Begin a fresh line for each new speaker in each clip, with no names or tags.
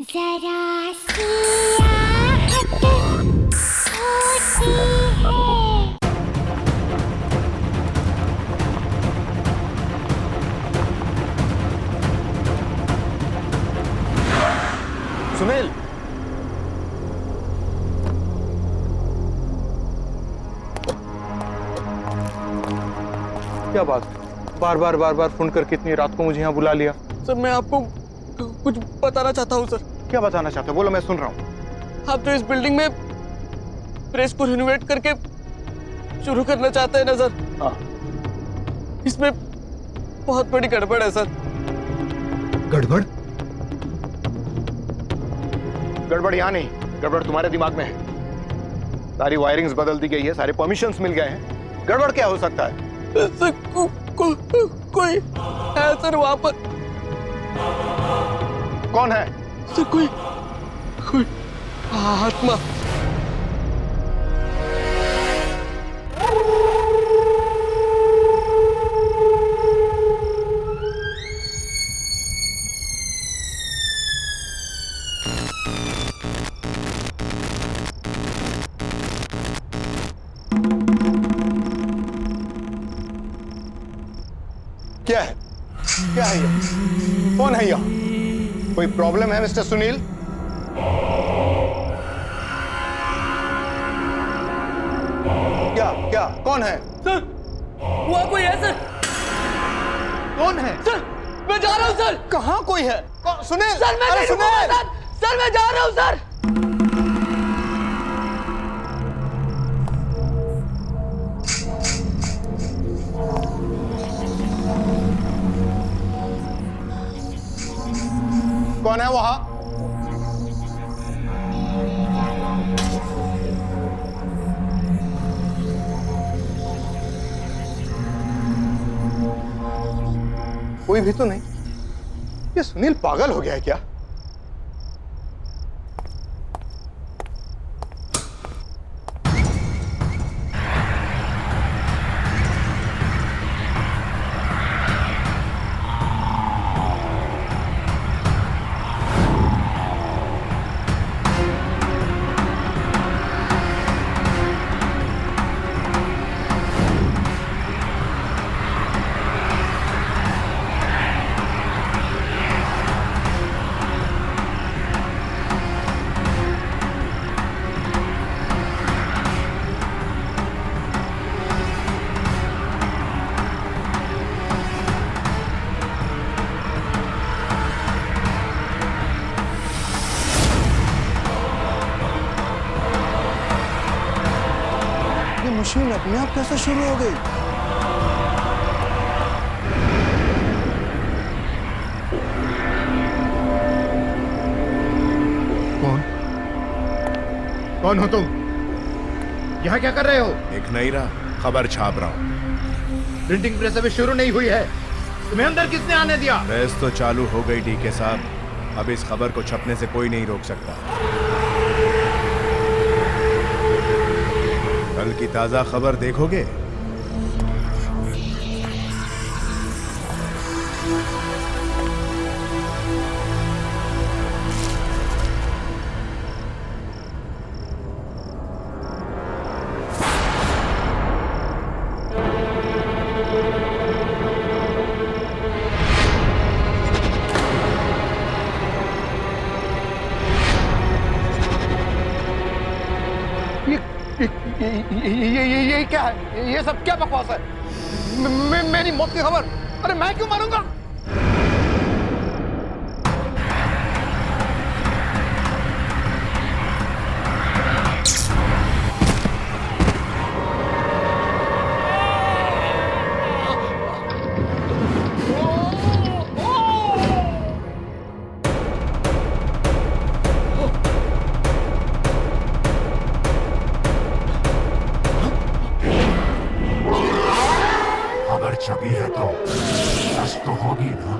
जरा सी आहट होती है।
सुनील, क्या बात? बार बार फोन करके इतनी रात को मुझे यहाँ बुला लिया।
सर मैं आपको कुछ बताना चाहता हूँ सर।
क्या बताना चाहते हो? बोलो, मैं सुन रहा हूँ।
आप जो इस बिल्डिंग में प्रेस को रिनोवेट करके शुरू करना चाहते हैं ना सर,
हाँ।
इसमें बहुत बड़ी गड़बड़ है सर।
गड़बड़? गड़बड़ यहाँ नहीं, गड़बड़ तुम्हारे दिमाग में है। सारी वायरिंग्स बदल दी गई है, सारे परमिशंस मिल गए हैं। गड़बड़ क्या हो सकता है?
सर कोई है सर वहां पर।
कौन है?
सर कोई आत्मा।
क्या है? क्या है ये? कौन है यहाँ? कोई प्रॉब्लम है मिस्टर सुनील? क्या कौन है?
सर वहां कोई है सर।
कौन है?
सर मैं जा रहा हूँ सर।
कहाँ कोई है? सुनील!
सर मैं
अरे
नहीं रुकूंगा सर। सर मैं जा रहा हूँ सर।
कौन है वहां? कोई भी तो नहीं। ये सुनील पागल हो गया है क्या? मशीन अपने आप कैसे शुरू हो गई? कौन हो तुम? यहाँ क्या कर रहे हो?
एक नहीं रहा, खबर छाप रहा हूँ।
प्रिंटिंग प्रेस अभी शुरू नहीं हुई है, तुम्हें अंदर किसने आने दिया?
प्रेस तो चालू हो गई डीके साहब, अब इस खबर को छपने से कोई नहीं रोक सकता। कल की ताजा खबर देखोगे?
ये क्या है? ये सब क्या बकवास है? मेरी मौत की खबर? अरे मैं क्यों मारूंगा?
छपी है तो बस तो होगी ना।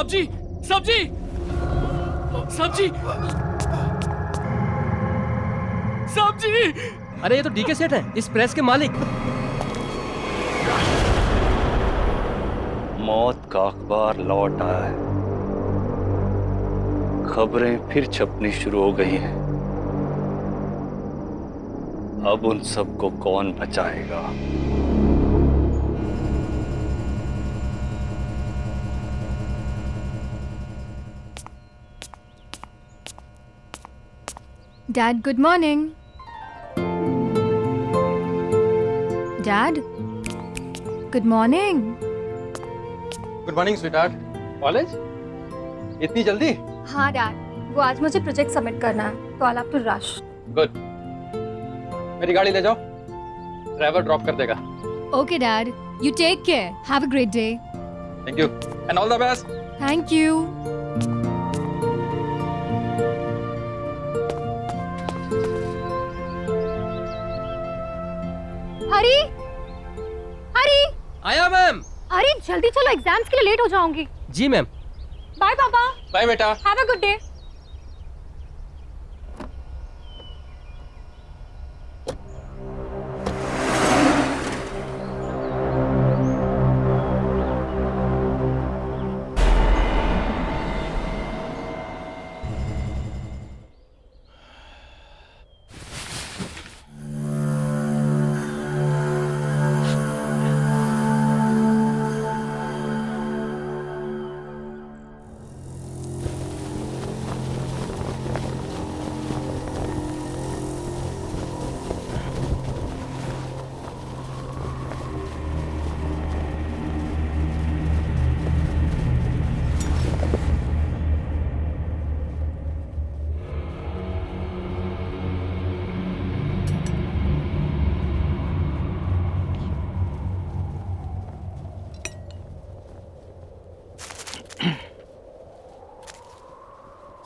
सब्जी सब्जी सब्जी सब्जी।
अरे ये तो डीके सेठ है, इस प्रेस के मालिक।
मौत का अखबार लौट आया है, खबरें फिर छपनी शुरू हो गई हैं। अब उन सबको कौन बचाएगा?
Dad, good morning. Dad, good morning.
Good morning sweetheart. College इतनी जल्दी?
हाँ डैड, वो आज मुझे प्रोजेक्ट सबमिट करना है, तो I have to rush.
Good. मेरी गाड़ी ले जाओ, ड्राइवर ड्रॉप कर देगा।
Okay dad, you take care. Have a great day.
Thank you and all the best.
Thank you. हरी, हरी,
आया मैम।
अरे जल्दी चलो, एग्जाम्स के लिए लेट हो जाऊंगी।
जी मैम।
बाय पापा।
बाय बेटा।
Have a good day.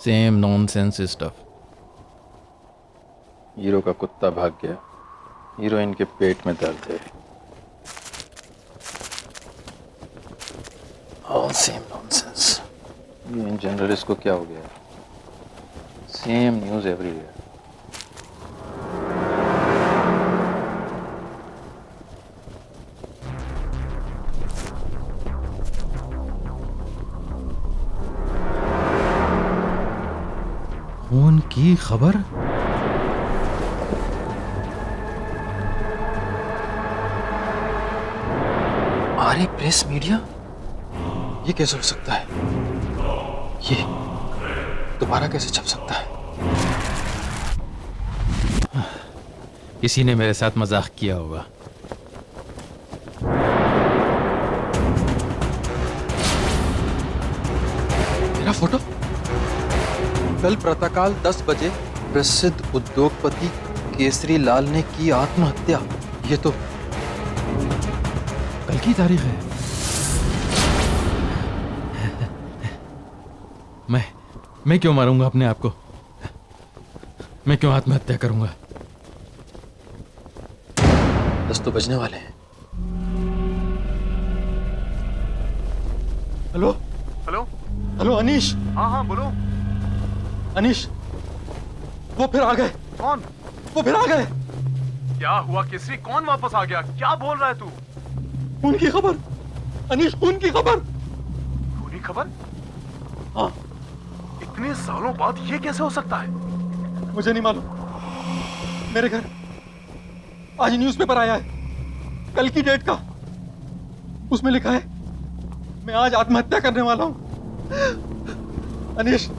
Same nonsense stuff.
Hero का कुत्ता भाग गया, हीरोइन के पेट में दर्द है। All same nonsense. ये इन जनरल इसको क्या हो गया? Same news everywhere.
खून की खबर?
आरे प्रेस मीडिया, ये कैसे हो सकता है? ये दोबारा कैसे छप सकता है?
किसी ने मेरे साथ मजाक किया होगा।
मेरा फोटो? कल प्रातःकाल 10 बजे प्रसिद्ध उद्योगपति केसरी लाल ने की आत्महत्या। ये तो
कल की तारीख है। मैं क्यों मारूंगा अपने आप को? मैं क्यों आत्महत्या करूंगा?
10 तो बजने वाले हैं।
Hello hello hello Anish. हाँ हाँ बोलो अनीश। वो फिर आ गए। कौन? वो फिर आ गए।
क्या हुआ केसरी? कौन वापस आ गया? क्या बोल रहा है तू?
खून की खबर अनीश, खून की खबर।
खूनी खबर?
हाँ।
इतने सालों बाद ये कैसे हो सकता है?
मुझे नहीं मालूम। मेरे घर आज न्यूज़पेपर आया है, कल की डेट का। उसमें लिखा है मैं आज आत्महत्या करने वाला हूं। अनीश,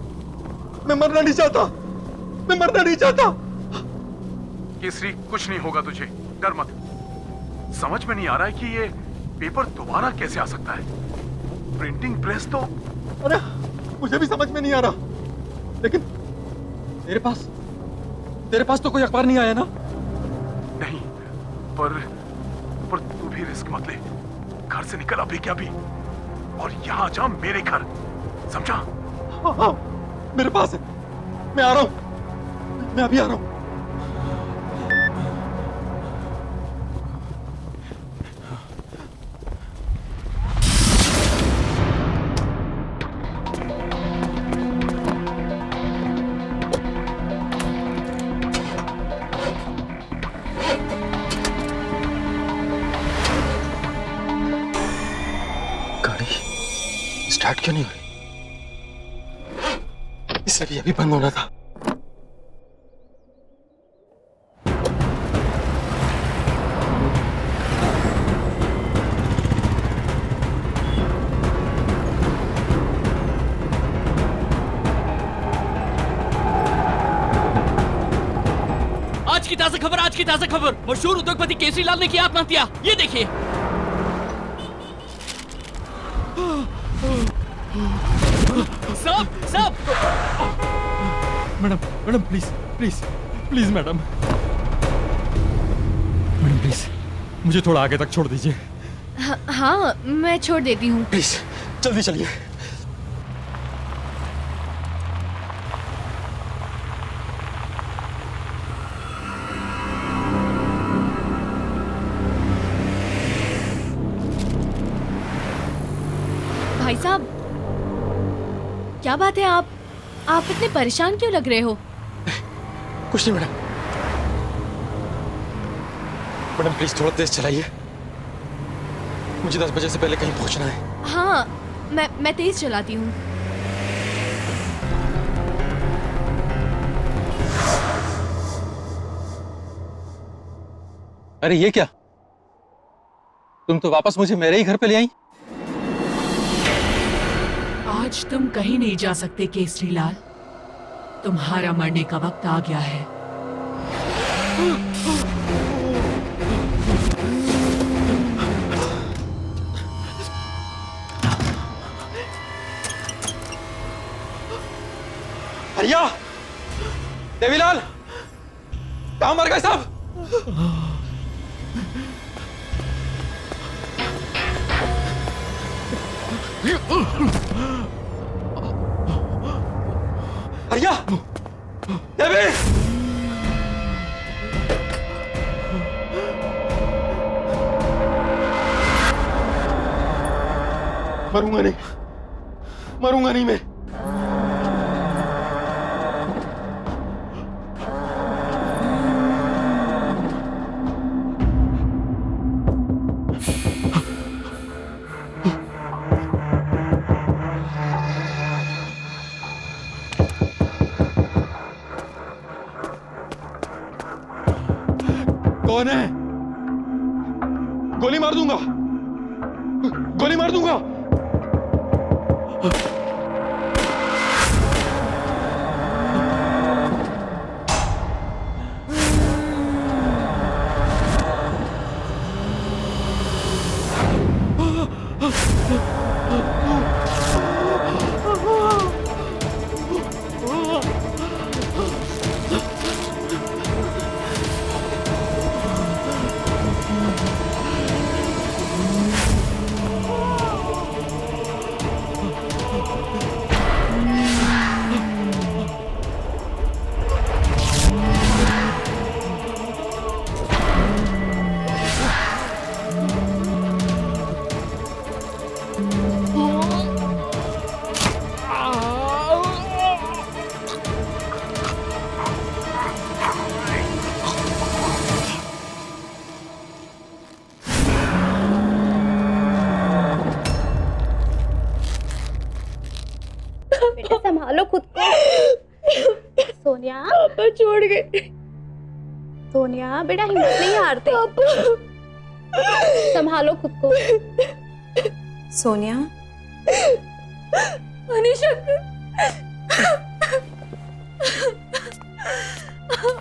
मैं मरना नहीं चाहता, मैं मरना नहीं चाहता।
केसरी कुछ नहीं होगा तुझे, डर मत। समझ में नहीं आ रहा है कि ये पेपर दोबारा कैसे आ सकता है। प्रिंटिंग प्रेस तो...
अरे मुझे भी समझ में नहीं आ रहा, लेकिन तेरे पास तो कोई अखबार नहीं आया ना?
नहीं, पर तू भी रिस्क मत ले। घर से निकल अभी क्या भी, और यहाँ जा मेरे घर, समझा?
हाँ हाँ मेरे पास है, मैं आ रहा हूं, मैं अभी आ रहा हूं।
स्टार्ट क्यों नहीं हो रही? इससे भी अभी बंद होना था।
आज की ताजा खबर, मशहूर उद्योगपति केसरी लाल ने की आत्महत्या। ये देखिए। सब
madam madam please please please madam madam please मुझे थोड़ा आगे तक छोड़ दीजिए।
हाँ मैं छोड़ देती हूँ।
प्लीज जल्दी चलिए।
भाई साहब, क्या बात है? आप इतने परेशान क्यों लग रहे हो?
कुछ नहीं मैडम। मैडम प्लीज थोड़ा तेज चलाइए, मुझे 10 बजे से पहले कहीं पहुंचना है।
हाँ मैं तेज चलाती हूँ।
अरे ये क्या, तुम तो वापस मुझे मेरे ही घर पे ले आई।
आज तुम कहीं नहीं जा सकते केसरी लाल, तुम्हारा मरने का वक्त आ गया है।
हरिया, देवीलाल, कहाँ मर गए सब? हरिया, देवी, मरूंगा नहीं मैं।
कौन है? गोली मार दूंगा, गोली मार दूंगा।
बेटा संभालो खुद को। सोनिया,
पापा छोड़ गए।
सोनिया बेटा हिम्मत नहीं हारते। संभालो खुद को। सोनिया,
अनीशा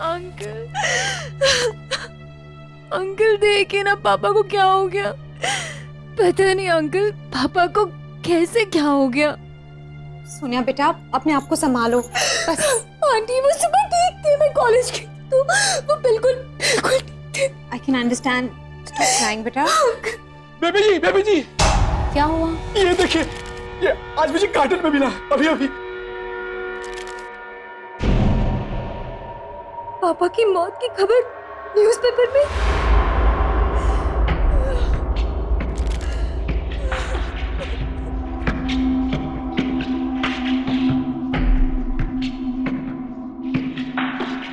अंकल, अंकल देखिए ना पापा को क्या हो गया। पता नहीं अंकल, पापा को कैसे क्या हो गया।
सोनिया बेटा अपने आप को संभालो बस।
आंटी वो सुबह ठीक थे, मैं कॉलेज गई तो वो बिल्कुल बिल्कुल ठीक थे।
I can understand. Stop crying बेटा।
बेबी जी
क्या हुआ?
ये देखिए, ये आज मुझे कार्टन में मिला अभी अभी।
पापा की मौत की खबर न्यूज़पेपर में।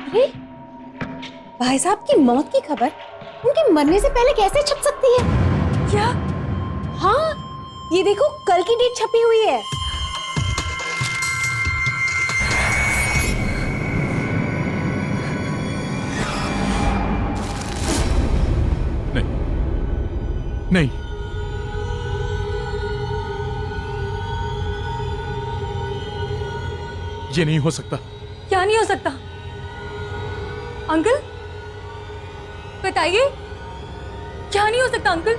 अरे भाई साहब की मौत की खबर उनके मरने से पहले कैसे छप सकती है?
क्या?
हाँ ये देखो, कल की डेट छपी हुई है।
नहीं, ये नहीं हो सकता।
क्या नहीं हो सकता? अंकल बताइए, क्या नहीं हो सकता अंकल?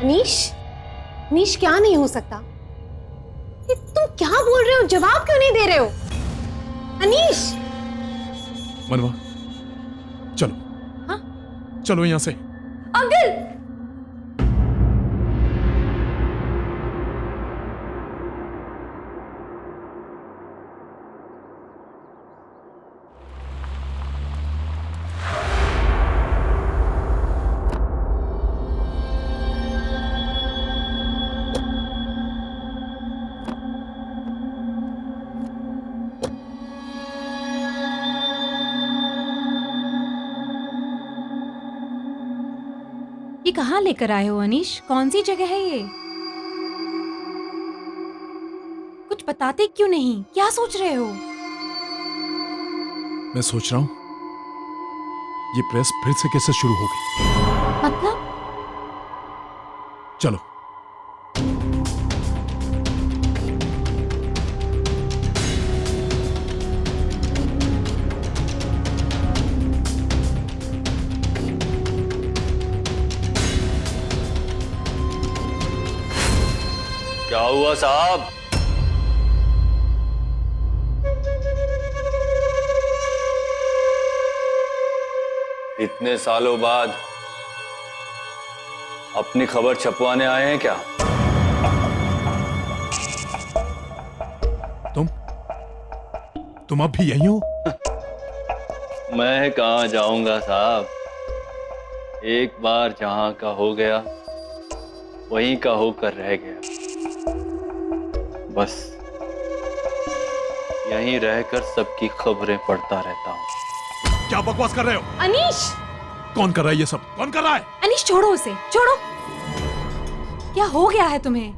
अनीश क्या नहीं हो सकता? ये तुम क्या बोल रहे हो? जवाब क्यों नहीं दे रहे हो? अनीश!
मनवा, चलो।
हाँ?
चलो यहां से।
अंकल!
ये कहाँ लेकर आए हो अनीश? कौन सी जगह है ये? कुछ बताते क्यों नहीं? क्या सोच रहे हो?
मैं सोच रहा हूं ये प्रेस फिर से कैसे शुरू होगी।
मतलब?
चलो।
क्या हुआ साहब? इतने सालों बाद अपनी खबर छपवाने आए हैं क्या?
तुम अब भी यहीं हो?
मैं कहां जाऊंगा साहब, एक बार जहां का हो गया वहीं का होकर रह गया। बस यहीं रहकर सबकी खबरें पढ़ता रहता हूं।
क्या बकवास कर रहे हो?
अनीश!
कौन कर रहा है ये सब? कौन कर रहा है?
अनीश छोड़ो उसे, छोड़ो। क्या हो गया है तुम्हें?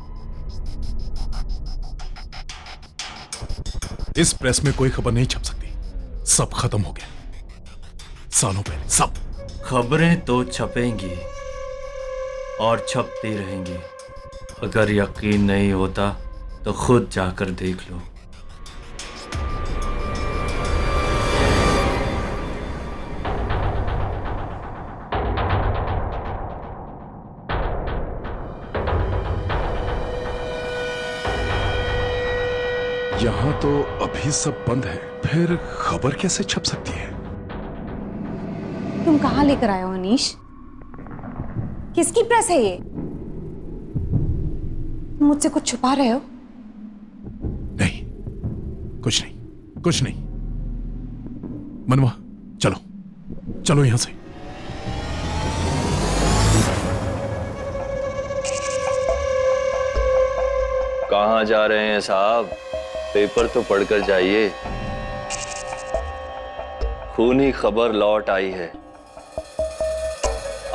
इस प्रेस में कोई खबर नहीं छप सकती। सब खत्म हो गया सालों पहले, सब।
खबरें तो छपेंगी और छपती रहेंगी। अगर यकीन नहीं होता तो खुद जाकर देख लो।
यहां तो अभी सब बंद है, फिर खबर कैसे छप सकती है?
तुम कहाँ लेकर आए हो अनीश? किसकी प्रेस है ये? तुम मुझसे कुछ छुपा रहे हो?
नहीं, कुछ नहीं, कुछ नहीं। मनवा, चलो, चलो यहां से।
कहां जा रहे हैं साहब? पेपर तो पढ़कर जाइए। खूनी खबर लौट आई है,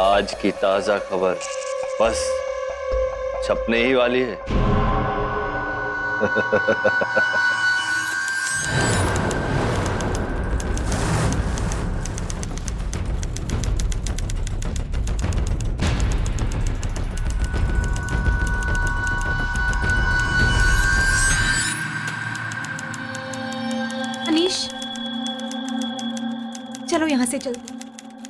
आज की ताजा खबर बस छपने ही वाली है।
अनीश, चलो यहाँ से चलते।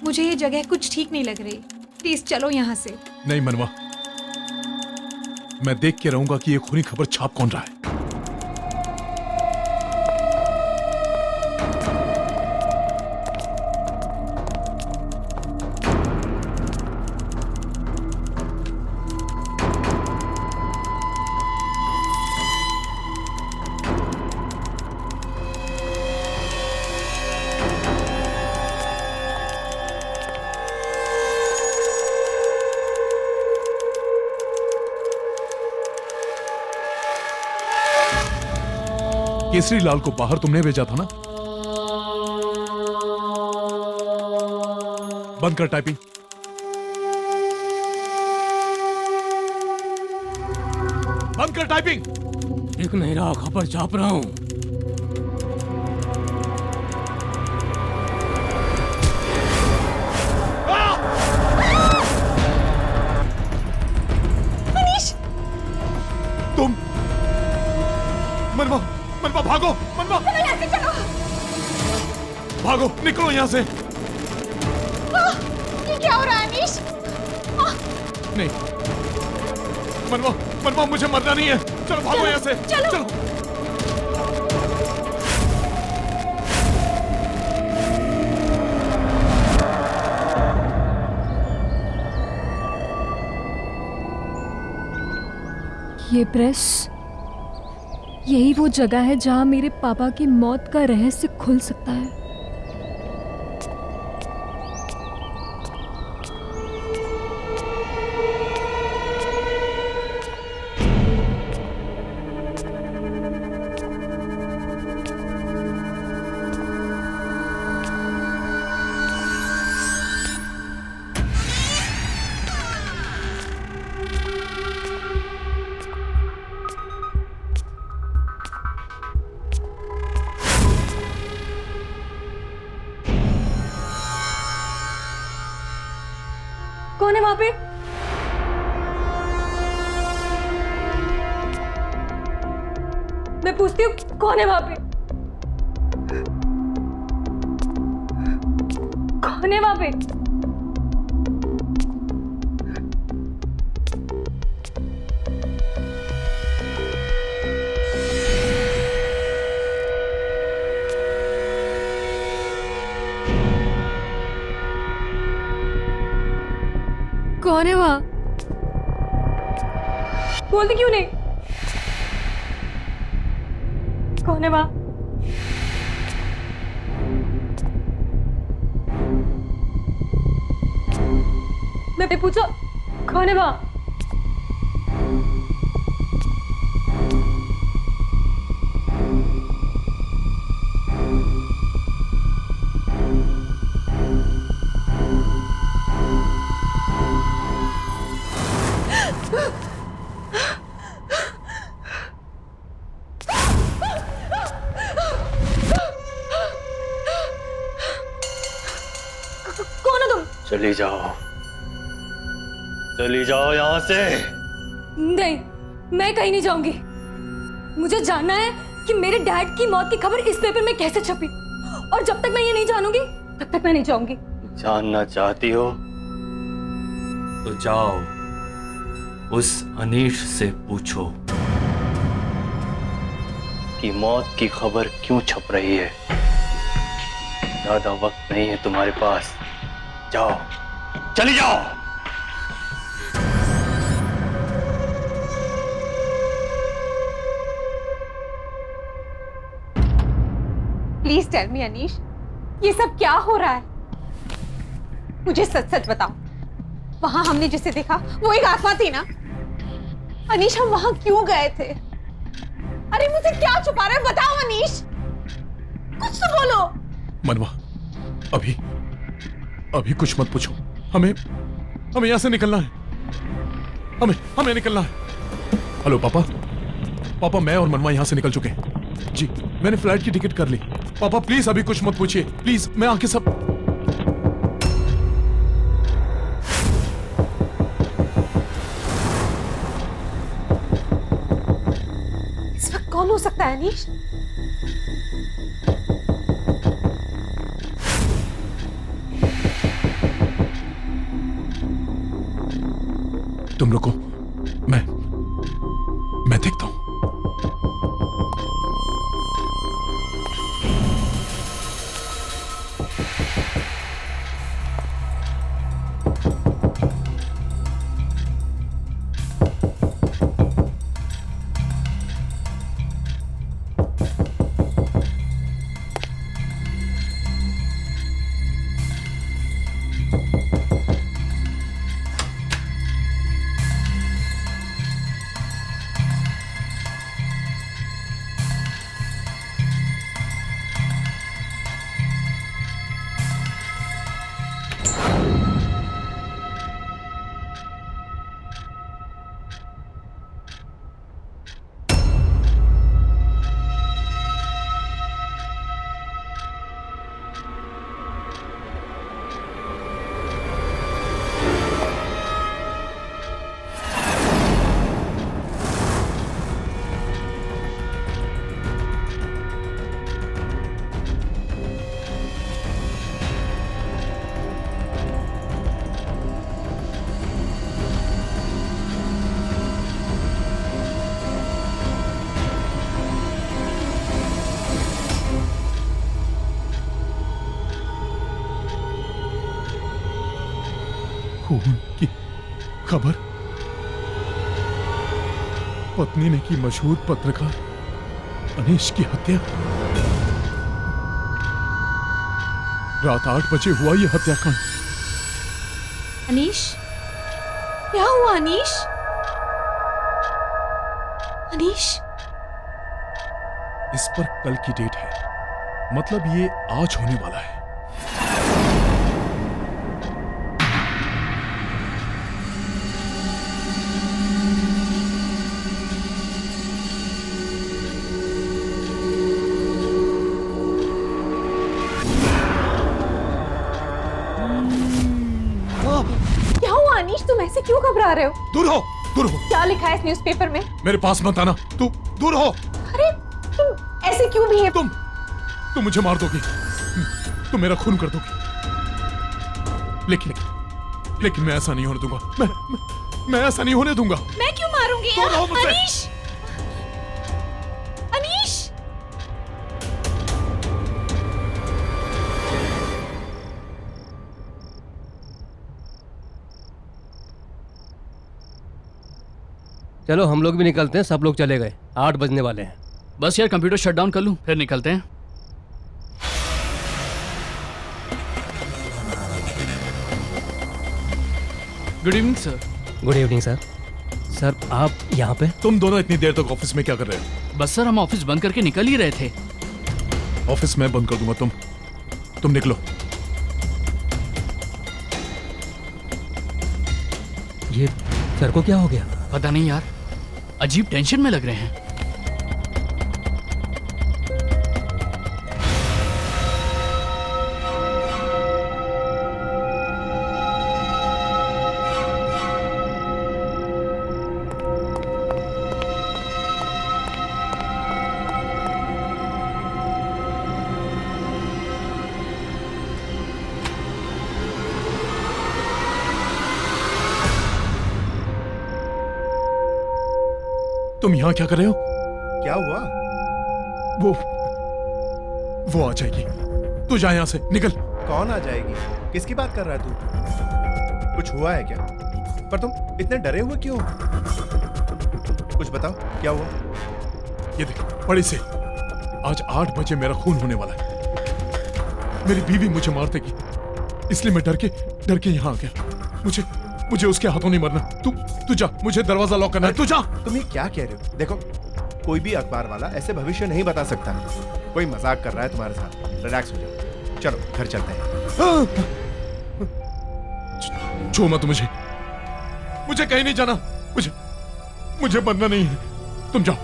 मुझे ये जगह कुछ ठीक नहीं लग रही। प्लीज चलो यहाँ से।
नहीं मनवा, मैं देख के रहूंगा कि ये खूनी खबर छाप कौन रहा है। केसरी लाल को बाहर तुमने भेजा था ना? बंद कर टाइपिंग। टाइपिंग?
दिख नहीं रहा, खबर छाप रहा हूँ।
तुम मनवा, मनवा भागो, मनवा
चलो।
भागो, निकलो यहाँ से।
ये क्या हो रहा है अनीश?
नहीं, मनवा, मनवा मुझे मरना नहीं है। चलो भागो यहाँ से। चलो।
ये प्रेस, यही वो जगह है जहां मेरे पापा की मौत का रहस्य खुल सकता है। कौन है वहां पे? मैं पूछती हूँ कौन है वहां पे? कौन है वहां पे? कौन है वहां? बोलते क्यों नहीं? कौन है वहां? मैं पूछा कौन है वहां?
चली जाओ, चली जाओ यहाँ से।
नहीं, मैं कहीं नहीं जाऊंगी। मुझे जानना है कि मेरे डैड की मौत की खबर इस पेपर में कैसे छपी, और जब तक मैं ये नहीं जानूंगी तब तक मैं नहीं जाऊंगी।
जानना चाहती हो तो जाओ, उस अनीश से पूछो कि मौत की खबर क्यों छप रही है। ज्यादा वक्त नहीं है तुम्हारे पास, जाओ, चली जाओ।
प्लीज टेल मी अनीश, ये सब क्या हो रहा है? मुझे सच सच बताओ, वहां हमने जिसे देखा वो एक आत्मा थी ना? अनीश, हम वहां क्यों गए थे? अरे मुझे क्या छुपा रहे हो? बताओ अनीश, कुछ तो बोलो।
मनवा, अभी कुछ मत पूछो। हमें यहां से निकलना है। हमें निकलना है। हेलो पापा, मैं और मनवा यहां से निकल चुके हैं। जी, मैंने फ्लाइट की टिकट कर ली। पापा प्लीज अभी कुछ मत पूछिए, प्लीज। मैं आके सब
इस वक्त कौन हो सकता है अनीश?
तुम रुको, मैं देखता हूं। खून की खबर। पत्नी ने की मशहूर पत्रकार अनीश की हत्या। रात 8 बजे हुआ यह हत्याकांड।
अनीश, क्या हुआ अनीश? अनीश,
इस पर कल की डेट है, मतलब ये आज होने वाला है।
क्या हुआ अनीश? तुम ऐसे क्यों घबरा रहे हो?
दूर हो, दूर हो।
क्या लिखा है इस न्यूज़पेपर में?
मेरे पास मत आना, तू दूर हो।
अरे तुम ऐसे क्यों भी है?
तुम मुझे मार दोगी, तुम मेरा खून कर दोगी, लेकिन मैं ऐसा नहीं होने दूंगा। मैं ऐसा नहीं होने दूंगा।
मैं क्यों मारूंगी?
दूर रहो मुझसे।
अनीश, अनीश,
चलो हम लोग भी निकलते हैं, सब लोग चले गए, 8 बजने वाले हैं।
बस यार कंप्यूटर शट डाउन कर लूं, फिर निकलते हैं। Good evening sir.
Good evening sir. Sir आप यहाँ पे?
तुम दोनों इतनी देर तक ऑफिस में क्या कर रहे हो?
बस सर हम ऑफिस बंद करके निकल ही रहे थे।
ऑफिस में बंद कर दूंगा, तुम निकलो।
ये सर को क्या हो गया?
पता नहीं यार, अजीब टेंशन में लग रहे हैं।
तुम यहाँ क्या कर रहे हो?
क्या हुआ?
वो आ जाएगी, तू जा यहाँ से, निकल।
कौन आ जाएगी? किसकी बात कर रहा है तू? कुछ हुआ है क्या? पर तुम इतने डरे हुए क्यों? कुछ बताओ, क्या हुआ?
ये देख, बड़ी से आज 8 बजे मेरा खून होने वाला है। मेरी बीवी मुझे मार देगी, इसलिए मैं डर के यहाँ आ गया। मुझे उसके हाथों नहीं मरना। तू जा, मुझे दरवाजा लॉक करना है। तू जा।
तुम ये क्या कह रहे हो? देखो, कोई भी अखबार वाला ऐसे भविष्य नहीं बता सकता। कोई मजाक कर रहा है तुम्हारे साथ। रिलैक्स हो जाओ, चलो घर चलते हैं।
छू मत मुझे कहीं नहीं जाना। मुझे मरना नहीं है। तुम जाओ,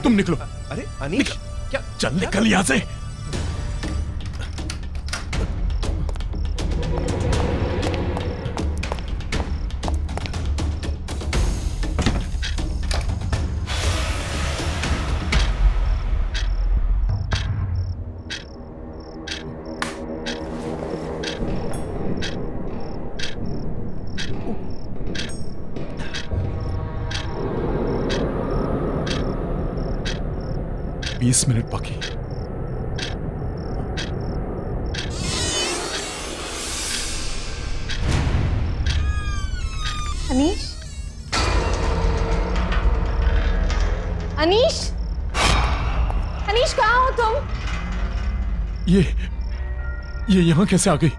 तुम निकलो।
अरे अनीश, क्या?
चल निकल यहाँ से। बीस मिनट बाकी।
अनीश, अनीश, अनीश कहाँ हो तुम?
ये यहाँ कैसे आ गई?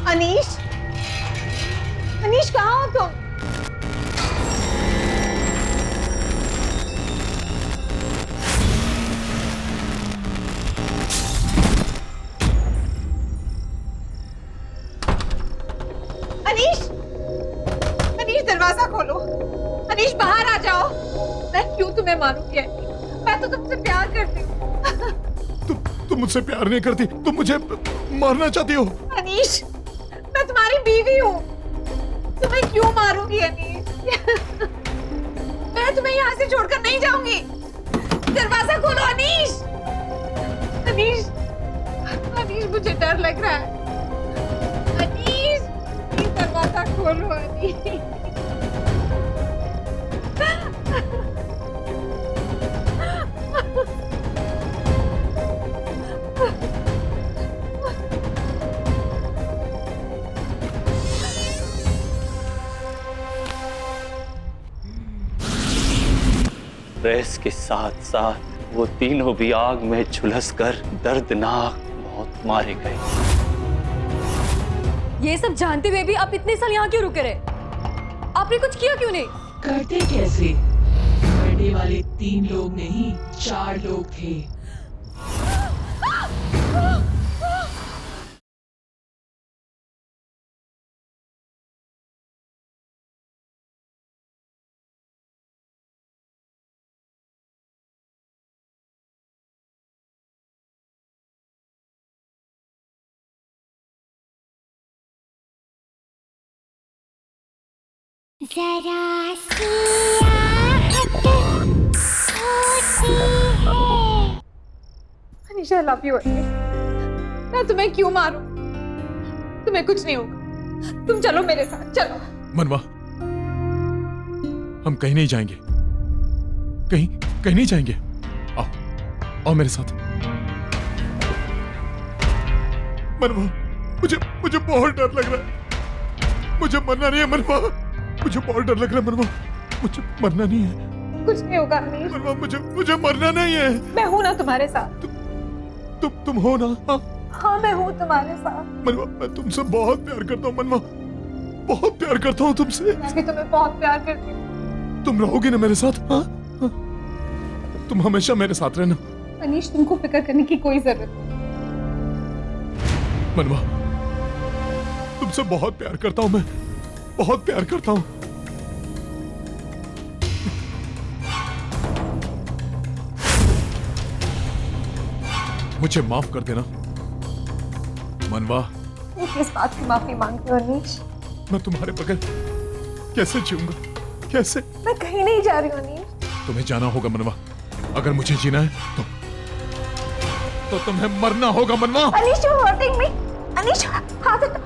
अनीश, अनीश कहाँ हो तुम? अनीश, दरवाजा खोलो। अनीश बाहर आ जाओ। मैं क्यों तुम्हें मारूंगी? मैं तो तुमसे प्यार करती हूँ।
तुम मुझसे प्यार नहीं करती, तुम मुझे मारना चाहती हो।
अनीश, मैं तुम्हारी बीवी हूँ, तुम्हें क्यों मारूंगी अनीश? मैं तुम्हें यहाँ से छोड़कर नहीं जाऊंगी। दरवाजा खोलो अनीश। अनीश, अनीश मुझे डर लग रहा है। अनीश, दरवाजा खोलो अनीश।
प्रेस के साथ साथ वो तीनों भी आग में झुलसकर दर्दनाक मौत मारे गए।
ये सब जानते हुए भी आप इतने साल यहाँ क्यों रुके रहे? आपने कुछ किया क्यों नहीं?
करते कैसे? मरने वाले 3 लोग नहीं 4 लोग थे।
जरा सी आहट होती है।
Anish, I love you. मैं तुम्हें क्यों मारूं? तुम्हें कुछ नहीं होगा। तुम चलो मेरे साथ, चलो।
मनवा, हम कहीं नहीं जाएंगे, कहीं कहीं नहीं जाएंगे। आओ, आओ मेरे साथ। मनवा, मुझे बहुत डर लग रहा है। मुझे मरना नहीं है मनवा, मुझे बहुत डर लग रहा है मनवा, मुझे मरना नहीं है।
कुछ नहीं होगा अनीश।
मनवा, मुझे मरना नहीं है।
मैं हूं ना तुम्हारे साथ।
तुम हो ना?
हाँ, मैं हूँ तुम्हारे साथ।
मनवा, मैं तुमसे बहुत प्यार करता हूँ मनवा, बहुत प्यार करता हूँ तुमसे।
मैं भी तुम्हें बहुत प्यार करती हूँ।
तुम रहोगे ना मेरे साथ? हाँ, तुम हमेशा मेरे साथ रहना।
अनीश, तुमको फिक्र करने की कोई जरूरत नहीं।
मनवा, तुमसे बहुत प्यार करता हूँ मैं, बहुत प्यार करता हूँ। मुझे माफ कर देना मनवा।
मैं किस बात की माफी मांगती हूँ अनीश?
मैं तुम्हारे बगैर कैसे जीऊंगा, कैसे?
मैं कहीं नहीं जा रही हूँ अनीश।
तुम्हें जाना होगा मनवा। अगर मुझे जीना है तो तुम्हें मरना होगा मनवा।
Anish, you're hurting me. Anish, हाथ हटा।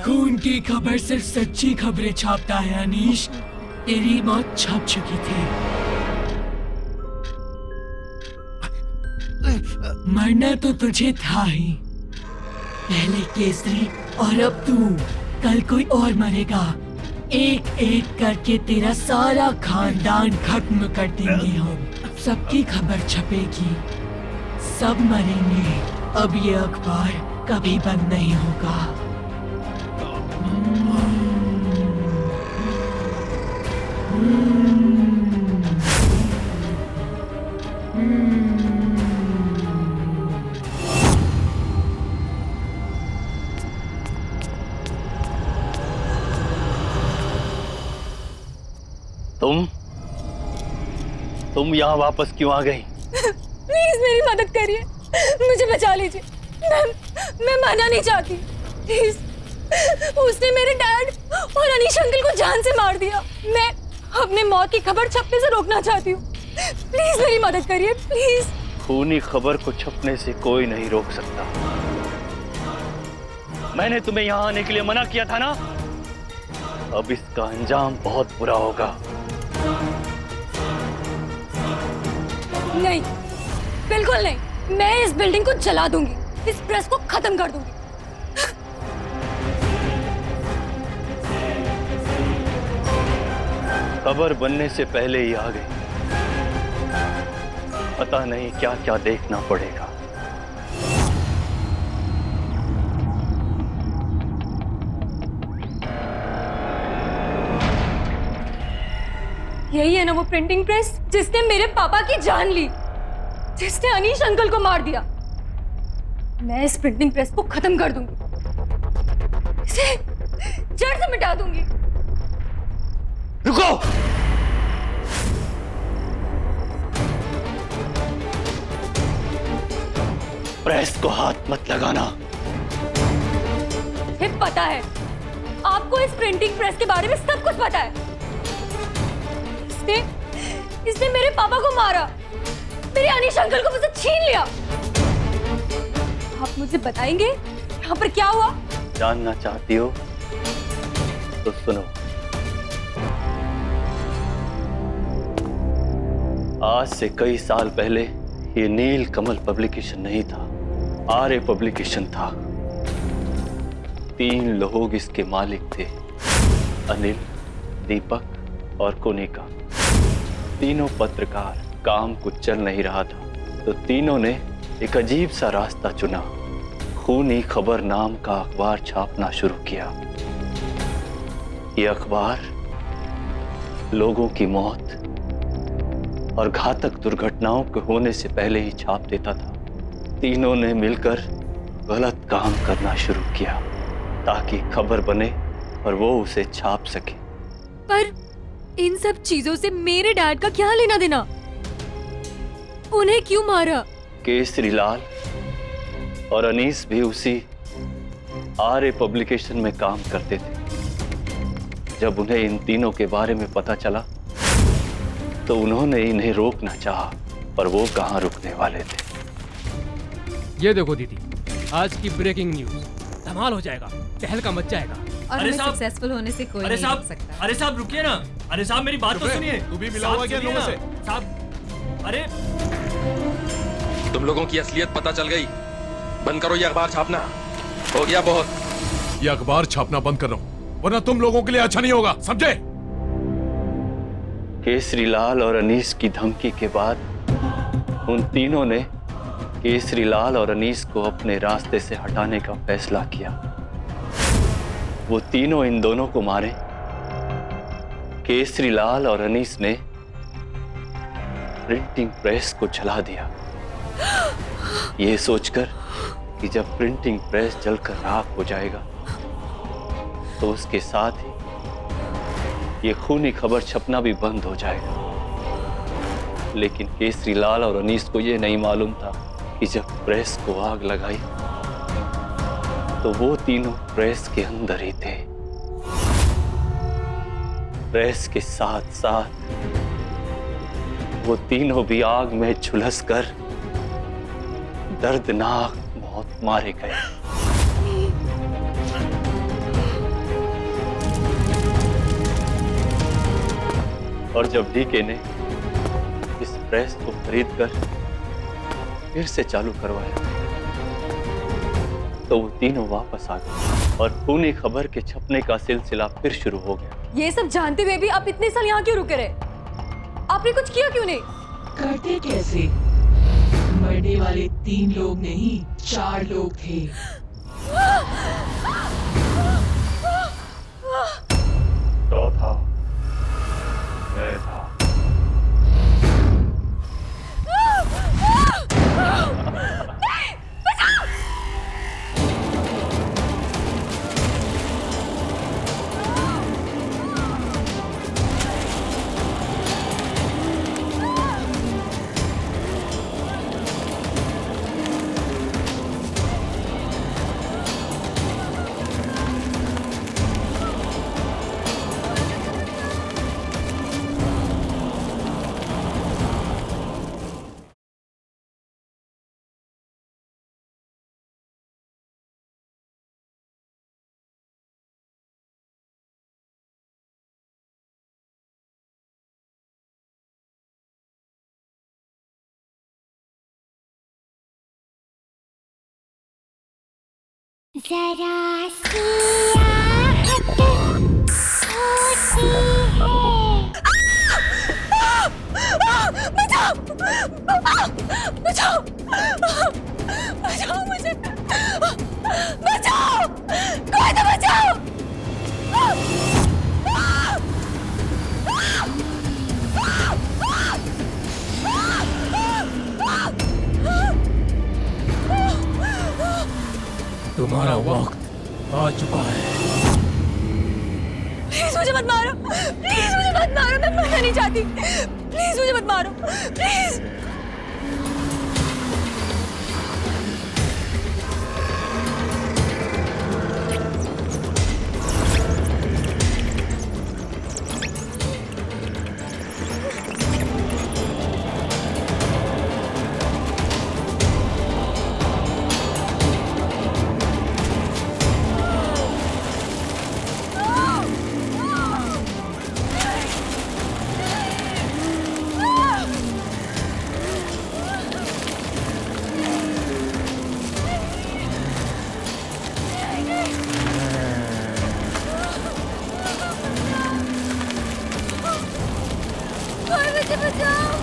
खून की खबर सिर्फ सच्ची खबरें छापता है अनीश। तेरी मौत छप चुकी थी। मरना तो तुझे था ही, पहले केसरी और अब तू। कल कोई और मरेगा। एक एक करके तेरा सारा खानदान खत्म कर देंगे हम। सबकी खबर छपेगी, सब मरेंगे। अब ये अखबार कभी बंद नहीं होगा।
तुम यहाँ वापस क्यों आ गई?
प्लीज मेरी मदद करिए, मुझे बचा लीजिए। मैं मरना नहीं चाहती, प्लीज। उसने मेरे डैड और अनीश अंकल को जान से मार दिया। मैं अपने मौत की खबर छपने से रोकना चाहती हूँ। प्लीज मेरी मदद करिए, प्लीज।
खूनी खबर को छपने से कोई नहीं रोक सकता। मैंने तुम्हें यहाँ आने के लिए मना किया था ना? अब इसका अंजाम बहुत बुरा होगा।
नहीं, बिल्कुल नहीं। मैं इस बिल्डिंग को जला दूंगी, इस प्रेस को खत्म कर दूंगी।
खबर बनने से पहले ही आ गई। पता नहीं क्या क्या देखना पड़ेगा।
यही है ना वो प्रिंटिंग प्रेस जिसने मेरे पापा की जान ली, जिसने अनीश अंकल को मार दिया। मैं इस प्रिंटिंग प्रेस को खत्म कर दूंगी, इसे जड़ से मिटा दूंगी।
रुको! प्रेस को हाथ मत लगाना।
मुझे पता है, आपको इस प्रिंटिंग प्रेस के बारे में सब कुछ पता है। इसने मेरे पापा को मारा, मेरे अनीश अंकल को मुझसे छीन लिया। आप मुझे बताएंगे यहाँ पर क्या हुआ?
जानना चाहती हो तो सुनो। आज से कई साल पहले ये नील कमल पब्लिकेशन नहीं था, आर्य पब्लिकेशन था। 3 लोग इसके मालिक थे, अनिल, दीपक और कोनिका। तीनों पत्रकार। काम कुछ चल नहीं रहा था तो तीनों ने एक अजीब सा रास्ता चुना। खूनी खबर नाम का अखबार छापना शुरू किया। ये अखबार लोगों की मौत और घातक दुर्घटनाओं के होने से पहले ही छाप देता था। तीनों ने मिलकर गलत काम करना शुरू किया ताकि खबर बने और वो उसे छाप सके।
पर इन सब चीजों से मेरे डैड का क्या लेना देना? उन्हें क्यों मारा?
केसरी लाल और अनीस भी उसी आर्य पब्लिकेशन में काम करते थे। जब उन्हें इन तीनों के बारे में पता चला तो उन्होंने इन्हें रोकना चाहा, पर वो कहां रुकने वाले थे।
ये देखो दीदी, आज की ब्रेकिंग न्यूज। धमाल हो जाएगा, तहलका मच जाएगा।
और हमें सक्सेसफुल होने से कोई नहीं रोक सकता।
अरे साहब रुकिए ना, अरे साहब मेरी बात तो सुनिए।
तू भी मिला हुआ क्या लोगों से?
साहब, अरे
तुम लोगों की असलियत पता चल गई। बंद करो ये अखबार छापना, हो गया बहुत।
ये अखबार छापना बंद कर रहा हूं, वरना तुम लोगों के लिए अच्छा नहीं होगा, समझे?
केसरी लाल और अनीस की धमकी के बाद उन तीनों ने केसरी लाल और अनीस को अपने रास्ते से हटाने का फैसला किया। वो तीनों इन दोनों को मारे। केसरी लाल और अनीस ने प्रिंटिंग प्रेस को जला दिया, ये सोचकर कि जब प्रिंटिंग प्रेस जलकर राख हो जाएगा तो उसके साथ ही ये खूनी खबर छपना भी बंद हो जाएगा। लेकिन केसरी लाल और अनीस को ये नहीं मालूम था कि जब प्रेस को आग लगाई तो वो तीनों प्रेस के अंदर ही थे। प्रेस के साथ साथ वो तीनों भी आग में झुलसकर दर्दनाक मौत मारे गए। और जब डीके ने इस प्रेस को खरीदकर फिर से चालू करवाया तो वो तीनों वापस आ गए और खूनी खबर के छपने का सिलसिला फिर शुरू हो गया।
ये सब जानते हुए भी आप इतने साल यहाँ क्यों रुके रहे? आपने कुछ किया क्यों नहीं?
करते कैसे? मरने वाले 3 लोग नहीं, 4 लोग थे।
चौथा मैं था।
जरा सी आहट होती है।
बचाओ! बचाओ! बचाओ मुझे! बचाओ! कोई तो बचाओ!
तुम्हारा वक्त आ चुका है।
प्लीज मुझे मत मारो, प्लीज मुझे मत मारो, मैं मरना नहीं चाहती। प्लीज मुझे मत मारो, प्लीज। मुझे बचाओ।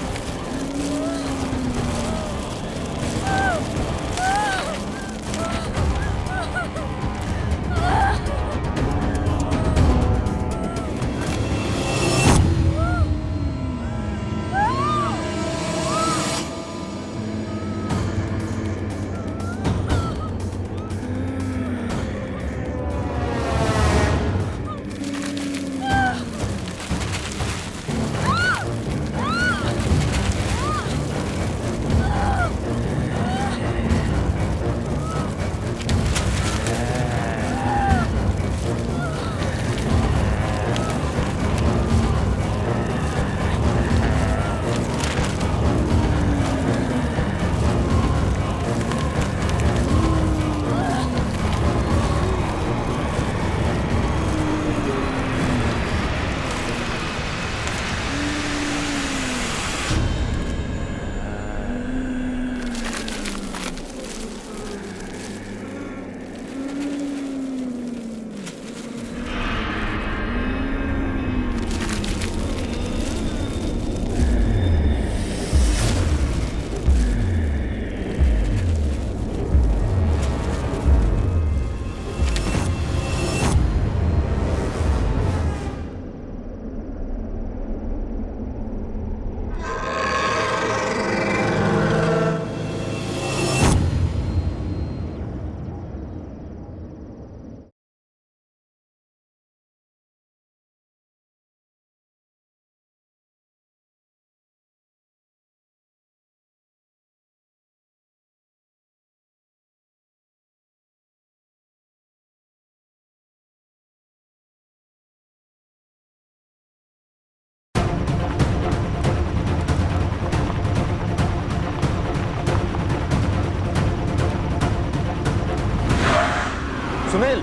सुनील,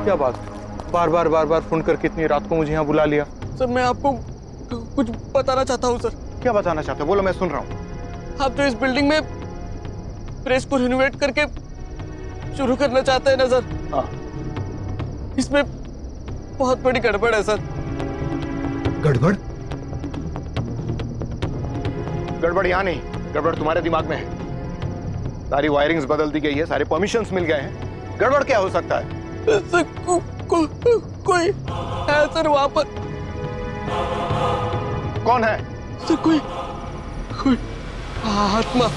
क्या बात? बार बार फोन करके इतनी रात को मुझे यहाँ बुला लिया।
सर मैं आपको कुछ बताना चाहता हूँ सर।
क्या बताना चाहते हो? बोलो, मैं सुन रहा हूँ।
आप जो इस बिल्डिंग में प्रेस को रिनोवेट करके शुरू करना चाहते हैं ना सर, इसमें बहुत बड़ी गड़बड़ है सर।
गड़बड़? गड़बड़ यहाँ नहीं, गड़बड़ तुम्हारे दिमाग में है। सारी वायरिंग्स बदल दी गई है, सारे परमिशंस मिल गए हैं। गड़बड़ क्या हो सकता है?
सर, कोई है सर वहां पर।
कौन है?
सर कोई आत्मा।